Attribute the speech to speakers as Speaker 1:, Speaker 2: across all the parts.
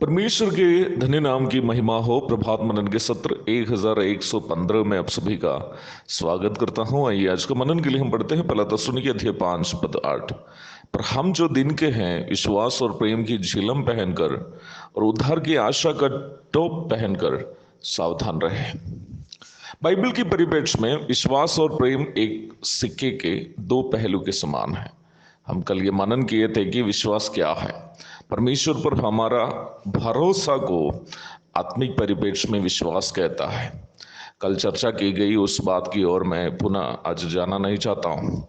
Speaker 1: परमेश्वर के धन्य नाम की महिमा हो। प्रभात मनन के सत्र 1115 में आप सभी का स्वागत करता हूं। आइए आज का मनन के लिए हम पढ़ते हैं पहला थिस्सलुनीके अध्याय 5 पद 8। पर हम जो दिन के हैं विश्वास और प्रेम की झिलम पहनकर और उद्धार की आशा का टोप पहनकर सावधान रहे। बाइबल की परिप्रेक्ष्य में विश्वास और प्रेम एक सिक्के के दो पहलू के समान है। हम कल ये मनन किए थे कि विश्वास क्या है। परमेश्वर पर हमारा भरोसा को आत्मिक परिप्रेक्ष्य में विश्वास कहता है। कल चर्चा की गई उस बात की ओर मैं पुनः आज जाना नहीं चाहता हूं।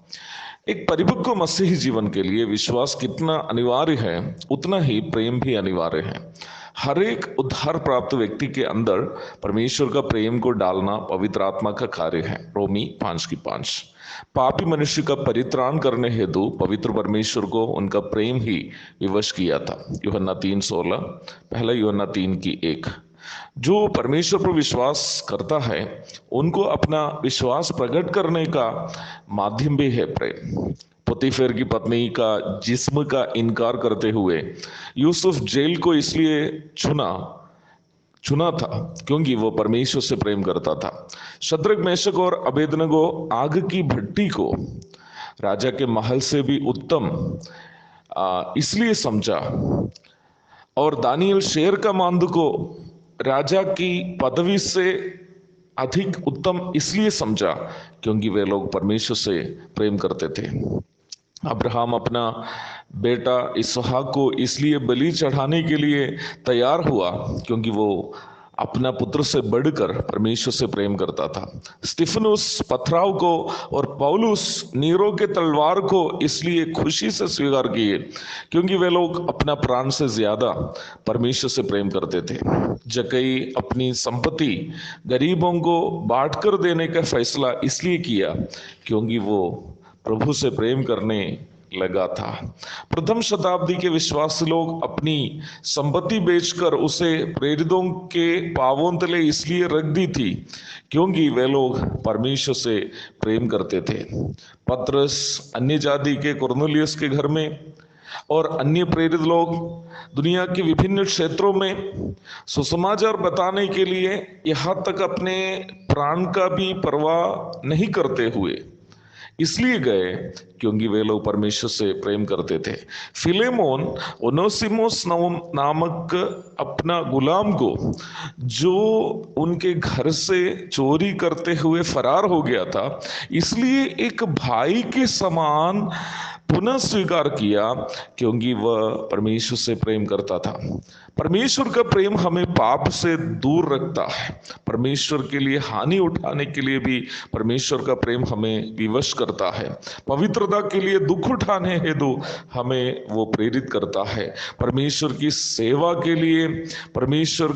Speaker 1: एक परिपक्व मसीही जीवन के लिए विश्वास कितना अनिवार्य है उतना ही प्रेम भी अनिवार्य है। हर एक उद्धार प्राप्त व्यक्ति के अंदर परमेश्वर का प्रेम को डालना पवित्र आत्मा का कार्य है। रोमी 5:5। पापी मनुष्य का परित्राण करने हेतु पवित्र परमेश्वर को उनका प्रेम ही विवश किया था। यूहन्ना 3:16, पहला यूहन्ना 3:1। जो परमेश्वर पर विश्वास करता है उनको अपना विश्वास प्रकट करने का माध्यम भी है प्रेम। पोतीफेर की पत्नी का जिस्म का इनकार करते हुए यूसुफ जेल को इसलिए चुना था क्योंकि वो परमेश्वर से प्रेम करता था। शद्रक मेशक और अबेदनगो आग की भट्टी को राजा के महल से भी उत्तम इसलिए समझा और दानियल शेर का मांद को राजा की पदवी से अधिक उत्तम इसलिए समझा क्योंकि वे लोग परमेश्वर से प्रेम करते थे। अब्राहम अपना बेटा इसहाक को इसलिए बलि चढ़ाने के लिए तैयार हुआ क्योंकि वो अपना पुत्र से बढ़कर परमेश्वर से प्रेम करता था। स्तिफनुस पथराव को और पौलुस नीरो के तलवार को इसलिए खुशी से स्वीकार किए क्योंकि वे लोग अपना प्राण से ज्यादा परमेश्वर से प्रेम करते थे। जक्कई अपनी संपत्ति गरीबों को बांटकर देने का फैसला इसलिए किया क्योंकि वो प्रभु से प्रेम करने लगा था। प्रथम शताब्दी के विश्वासी लोग अपनी संपत्ति बेचकर उसे प्रेरितों के पांवों तले इसलिए रख दी थी क्योंकि वे लोग परमेश्वर से प्रेम करते थे। पतरस अन्य जाति के कुरनेलियुस के घर में और अन्य प्रेरित लोग दुनिया के विभिन्न क्षेत्रों में सुसमाचार बताने के लिए यहां तक अपने प्राण का भी परवाह नहीं करते हुए इसलिए गए क्योंकि वे लोग परमेश्वर से प्रेम करते थे। फिलेमोन ओनेसिमुस नामक अपना गुलाम को जो उनके घर से चोरी करते हुए फरार हो गया था इसलिए एक भाई के समान पुनः स्वीकार किया क्योंकि वह परमेश्वर से प्रेम करता था। परमेश्वर का प्रेम हमें पाप से दूर रखता है। परमेश्वर के लिए हानि उठाने के लिए भी परमेश्वर का प्रेम हमें विवश करता है। पवित्रता के लिए दुख उठाने हेतु हमें वो प्रेरित करता है। परमेश्वर की सेवा के लिए परमेश्वर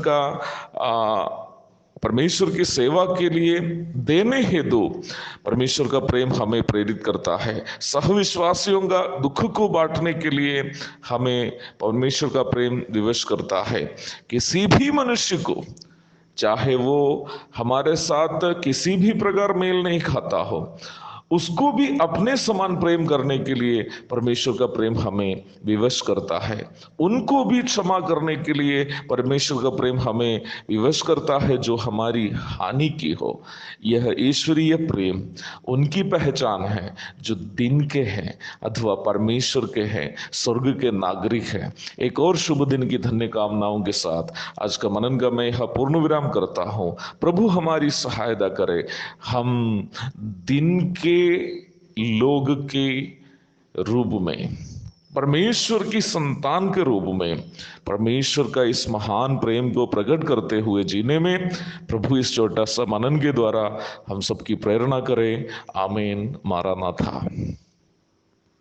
Speaker 1: की सेवा के लिए देने हेतु परमेश्वर का प्रेम हमें प्रेरित करता है। सहविश्वासियों का दुख को बांटने के लिए हमें परमेश्वर का प्रेम विवश करता है। किसी भी मनुष्य को चाहे वो हमारे साथ किसी भी प्रकार मेल नहीं खाता हो उसको भी अपने समान प्रेम करने के लिए परमेश्वर का प्रेम हमें विवश करता है। उनको भी क्षमा करने के लिए परमेश्वर का प्रेम हमें विवश करता है जो हमारी हानि की हो। यह ईश्वरीय प्रेम उनकी पहचान है जो दिन के हैं अथवा परमेश्वर के हैं, स्वर्ग के नागरिक हैं। एक और शुभ दिन की धन्य कामनाओं के साथ आज का मनन का मैं यह पूर्ण विराम करता हूँ। प्रभु हमारी सहायता करे। हम दिन के लोग के रूप में, परमेश्वर की संतान के रूप में परमेश्वर का इस महान प्रेम को प्रकट करते हुए जीने में प्रभु इस छोटा सा मनन के द्वारा हम सबकी प्रेरणा करे। आमीन। मारानाथा।